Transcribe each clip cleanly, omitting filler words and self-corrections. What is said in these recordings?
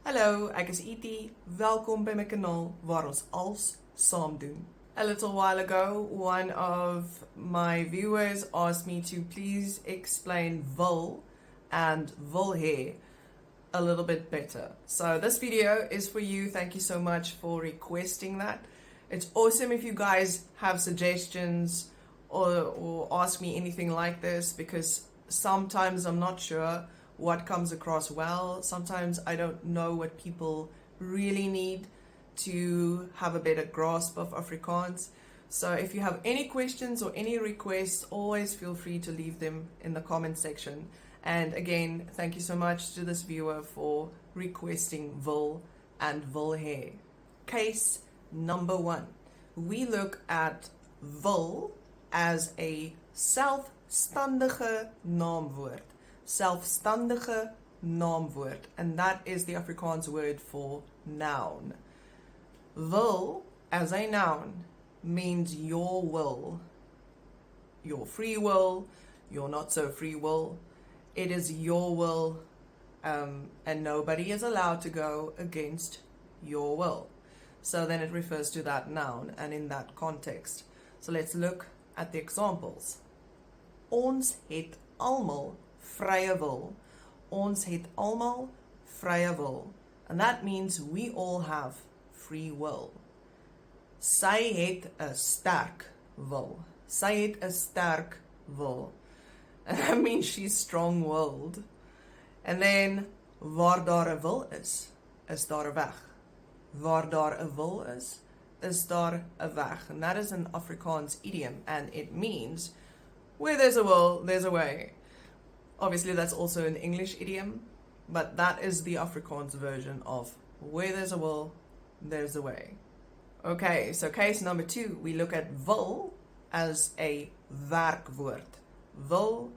Hallo, ek is E.T. Welkom by my kanaal waar ons als saam doen. A little while ago, one of my viewers asked me to please explain wil and wil hair a little bit better. So this video is for you. Thank you so much for requesting that. It's awesome if you guys have suggestions or ask me anything like this, because sometimes I'm not sure what comes across well. Sometimes I don't know what people really need to have a better grasp of Afrikaans. So if you have any questions or any requests, always feel free to leave them in the comment section. And again, thank you so much to this viewer for requesting wil and wil hair. Case number 1. We look at wil as a selfstandige naamwoord. Selfstandige naamwoord, and that is the Afrikaans word for noun. Wil as a noun means your will, your free will, your not so free will. It is your will, and nobody is allowed to go against your will. So then it refers to that noun and in that context. So let's look at the examples. Ons het almal vrye wil. Ons het almal vrye wil. And that means we all have free will. Sy het 'n sterk wil. Sy het 'n sterk wil. And that means she's strong-willed. And then, waar daar 'n wil is daar 'n weg. Waar daar 'n wil is daar 'n weg. And that is an Afrikaans idiom, and it means where there's a will, there's a way. Obviously, that's also an English idiom, but that is the Afrikaans version of where there's a will, there's a way. Okay, so case number 2, we look at wil as a werkwoord. Wil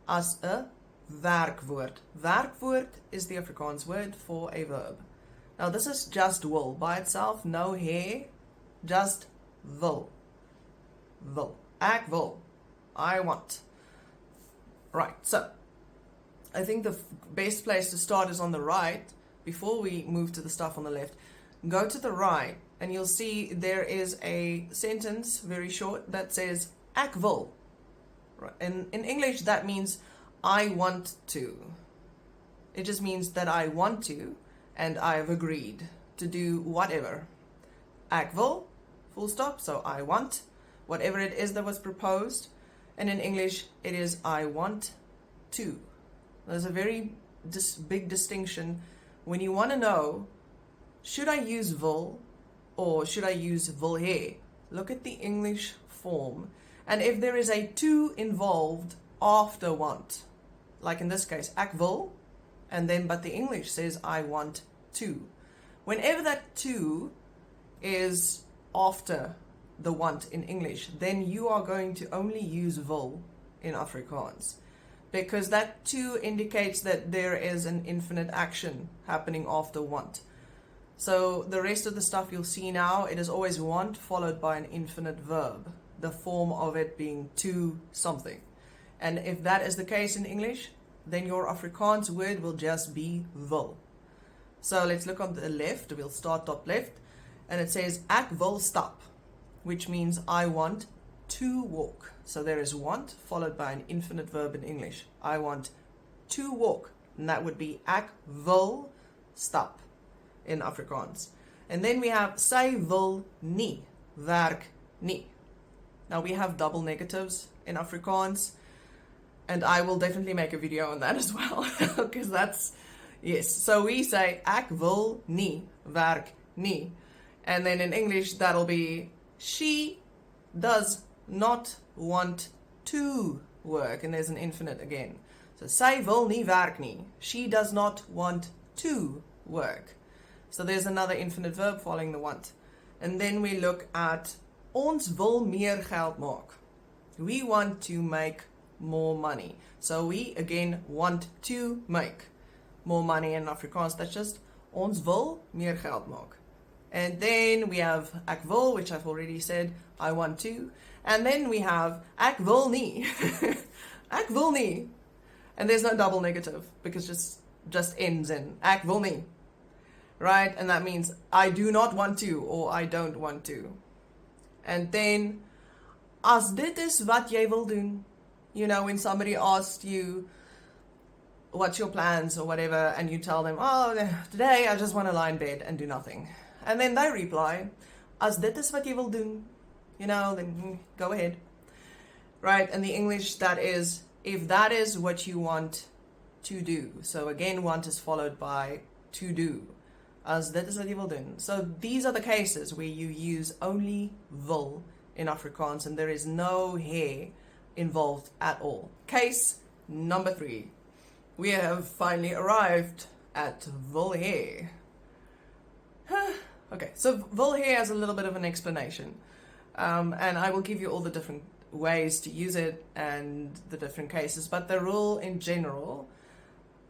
as a werkwoord. Werkwoord is the Afrikaans word for a verb. Now, this is just will by itself, no hair, just wil. Wil. Ek wil. I want. Right, so I think the best place to start is on the right. Before we move to the stuff on the left, go to the right and you'll see there is a sentence, very short, that says ek wil. Right. In English, that means I want to. It just means that I want to and I've agreed to do whatever. Ek wil, full stop, so I want, whatever it is that was proposed. And in English, it is I want to. There's a very big distinction when you want to know, should I use wil or should I use wil hair? Look at the English form. And if there is a to involved after want, like in this case, ek wil, and then but the English says I want to. Whenever that to is after the want in English, then you are going to only use wil in Afrikaans, because that to indicates that there is an infinite action happening after want. So the rest of the stuff you'll see now, it is always want followed by an infinite verb, the form of it being to something. And if that is the case in English, then your Afrikaans word will just be wil. So let's look on the left. We'll start top left, and it says ek wil stap, which means I want to walk. So there is want followed by an infinite verb in English. I want to walk, and that would be ek wil stap in Afrikaans. And then we have sy wil nie werk nie. Now we have double negatives in Afrikaans, and I will definitely make a video on that as well, because that's, yes. So we say ek wil nie werk nie, and then in English that'll be she does not want to work, and there's an infinite again. So sy wil nie werk nie. She does not want to work. So there's another infinite verb following the want. And then we look at ons wil meer geld maak. We want to make more money. So we again want to make more money in Afrikaans. That's just ons wil meer geld maak. And then we have ek wil, which I've already said, I want to. And then we have ek wil nie. Ek wil nie. And there's no double negative because just ends in ek wil nie. right? And that means I do not want to or I don't want to. And then, as dit is wat jy wil doen. You know, when somebody asks you, what's your plans or whatever, and you tell them, oh, today I just want to lie in bed and do nothing. And then they reply, as dit is wat jy wil doen. You know, then go ahead. Right? And the English, that is, if that is what you want to do. So again, want is followed by to do. As dit is wat jy wil doen. So these are the cases where you use only wil in Afrikaans and there is no he involved at all. Case number 3. We have finally arrived at wil he. Okay, so wil he has a little bit of an explanation. And I will give you all the different ways to use it and the different cases. But the rule in general,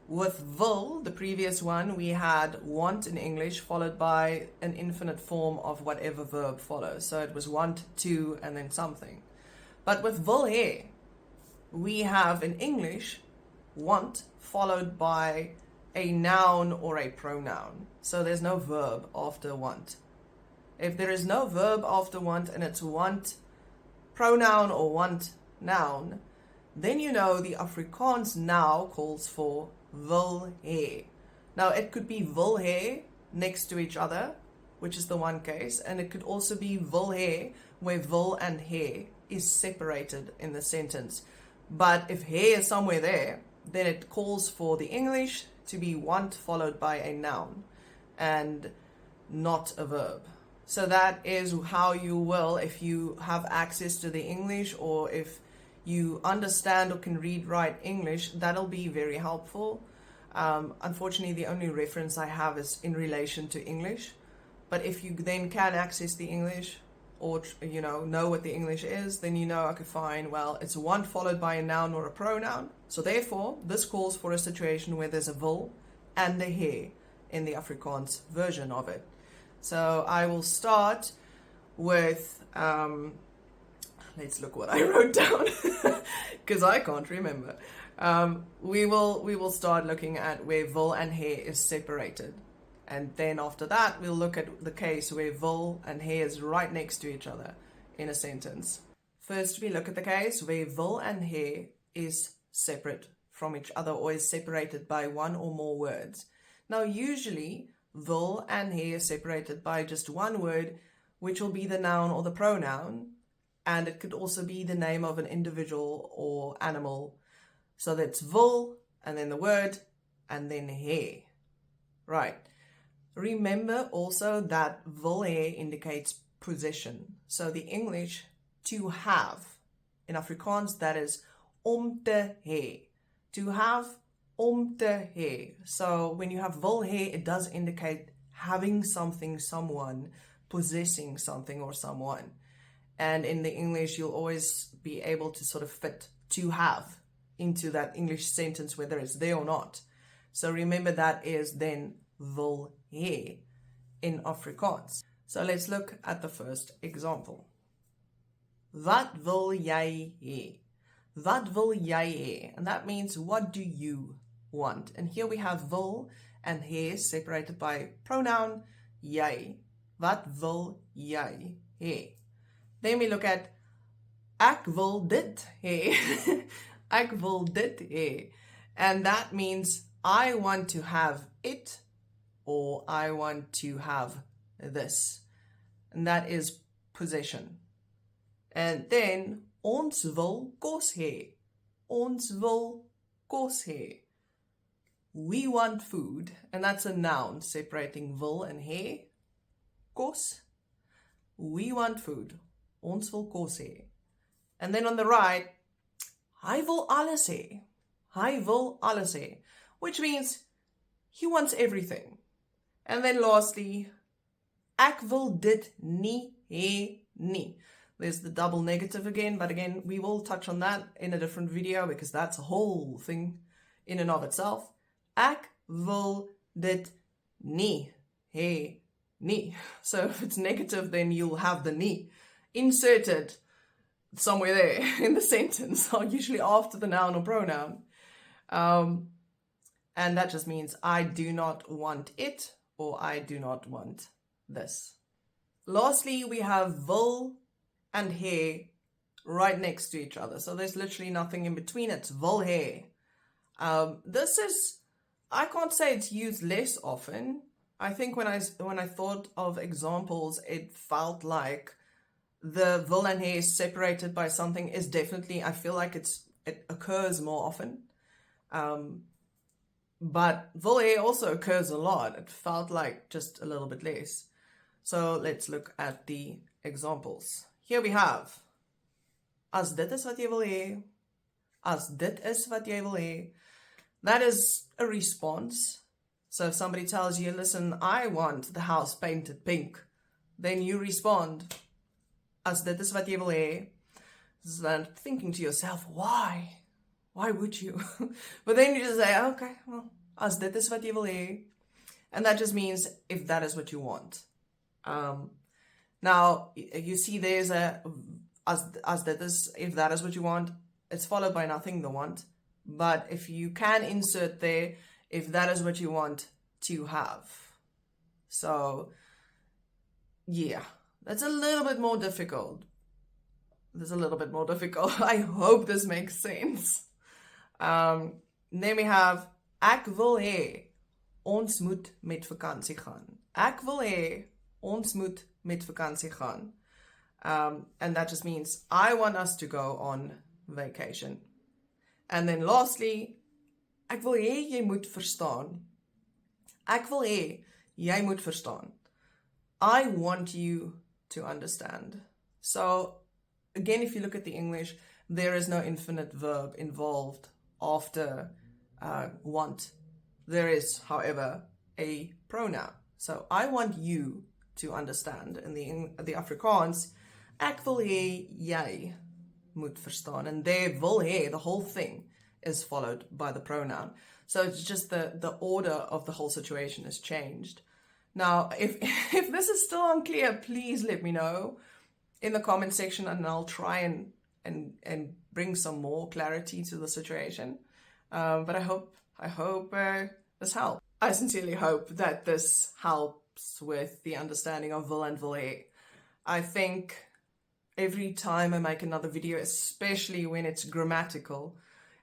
with wil, the previous one, we had want in English followed by an infinite form of whatever verb follows. So it was want, to, and then something. But with wil he, we have in English want followed by a noun or a pronoun. So there's no verb after want. If there is no verb after want and it's want pronoun or want noun, then you know the Afrikaans now calls for wil he. Now it could be wil he next to each other, which is the one case, and it could also be wil he where wil and he is separated in the sentence. But if he is somewhere there, then it calls for the English to be want followed by a noun and not a verb. So that is how you will, if you have access to the English or if you understand or can read, write English, that'll be very helpful. Unfortunately, the only reference I have is in relation to English. But if you then can access the English or, you know what the English is, then you know, okay, fine, well, it's want followed by a noun or a pronoun. So therefore, this calls for a situation where there's a wil and a he in the Afrikaans version of it. So I will start with, let's look what I wrote down, because I can't remember. We will start looking at where wil and he is separated. And then after that, we'll look at the case where wil and he is right next to each other in a sentence. First, we look at the case where wil and he is separate from each other or is separated by one or more words. Now, usually, wil and he is separated by just one word, which will be the noun or the pronoun, and it could also be the name of an individual or animal. So that's wil, and then the word, and then he. Right. Remember also that wil he indicates possession. So the English to have, in Afrikaans, that is om te hê. To have, om te hê. So when you have wil he, it does indicate having something, someone, possessing something or someone. And in the English, you'll always be able to sort of fit to have into that English sentence, whether it's there or not. So remember that is then wil he in Afrikaans. So let's look at the first example. Wat wil jy hê? Wat wil jy hê? And that means, what do you want? And here we have wil and he separated by pronoun jy. Wat wil jy hê? Then we look at ek wil dit hê. Ek wil dit hê. And that means I want to have it or I want to have this. And that is possession. And then ons wil kos hê. Ons wil kos hê. We want food, and that's a noun separating wil and hê. Kos. We want food. Ons wil kos hê. And then on the right, hy wil alles hê. Hy wil alles hê, which means he wants everything. And then lastly, ek wil dit nie hê nie. There's the double negative again, but again, we will touch on that in a different video because that's a whole thing in and of itself. Ek wil dit nie hê nie. So if it's negative, then you'll have the nie inserted somewhere there in the sentence, or usually after the noun or pronoun. And that just means I do not want it, or I do not want this. Lastly, we have wil and hê right next to each other. So there's literally nothing in between. It's wil hê. This is, I can't say it's used less often. I think when I thought of examples, it felt like the wil and hê separated by something is definitely, I feel like it occurs more often. But wil hê also occurs a lot. It felt like just a little bit less. So let's look at the examples. Here we have, as dit is wat jy wil hê, as dit is wat jy wil hê. That is a response. So if somebody tells you, listen, I want the house painted pink, then you respond, as dit is wat jy wil hê. Then thinking to yourself, why? Why would you? But then you just say, okay, well, as dit is wat jy wil hê. And that just means if that is what you want. Now, you see there's a, as dit is, if that is what you want, it's followed by nothing, the want. But if you can insert there, if that is what you want to have. So, yeah, that's a little bit more difficult. That's a little bit more difficult. I hope this makes sense. Then we have, ek wil hê, ons moet met vakansie gaan. Ek wil hê, ons moet met vakansie gaan. And that just means I want us to go on vacation. And then lastly, ek wil hê jy moet verstaan. Ek wil hê jy moet verstaan. I want you to understand. So again, if you look at the English, there is no infinite verb involved after want. There is, however, a pronoun. So I want you to understand. In the Afrikaans, ek wil hê jy moet verstaan. And there, wil hê, the whole thing is followed by the pronoun. So it's just the order of the whole situation has changed. Now, if this is still unclear, please let me know in the comment section, and I'll try and bring some more clarity to the situation. But I hope this helps. I sincerely hope that this helps with the understanding of wil and wil hê. I think every time I make another video, especially when it's grammatical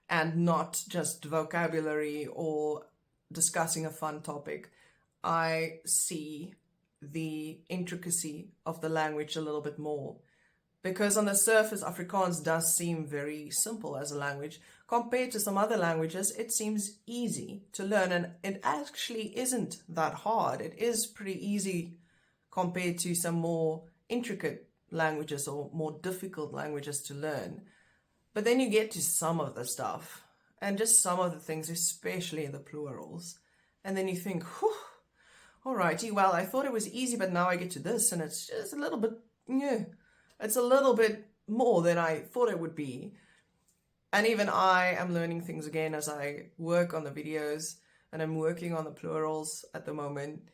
and not just vocabulary or discussing a fun topic, I see the intricacy of the language a little bit more. Because on the surface, Afrikaans does seem very simple as a language. Compared to some other languages, it seems easy to learn, and it actually isn't that hard. It is pretty easy compared to some more intricate languages or more difficult languages to learn. But then you get to some of the stuff, and just some of the things, especially the plurals. And then you think, whew, alrighty, well, I thought it was easy, but now I get to this, and it's just a little bit, yeah. It's a little bit more than I thought it would be. And even I am learning things again as I work on the videos, and I'm working on the plurals at the moment.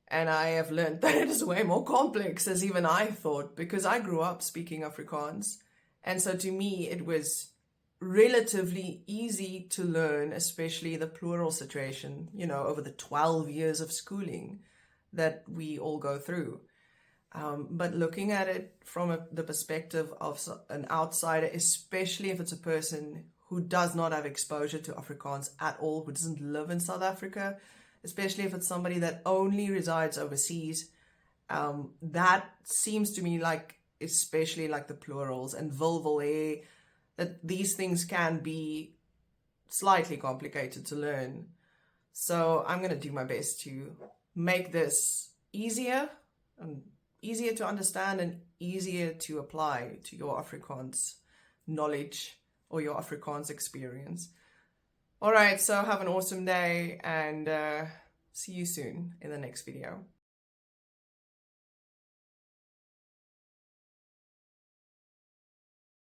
And I have learned that it is way more complex as even I thought, because I grew up speaking Afrikaans. And so to me, it was relatively easy to learn, especially the plural situation, you know, over the 12 years of schooling that we all go through. But looking at it from the perspective of an outsider, especially if it's a person who does not have exposure to Afrikaans at all, who doesn't live in South Africa, especially if it's somebody that only resides overseas, that seems to me like, especially like the plurals and wil hê, that these things can be slightly complicated to learn. So I'm going to do my best to make this easier and easier to understand and easier to apply to your Afrikaans knowledge or your Afrikaans experience. All right, so have an awesome day, and see you soon in the next video.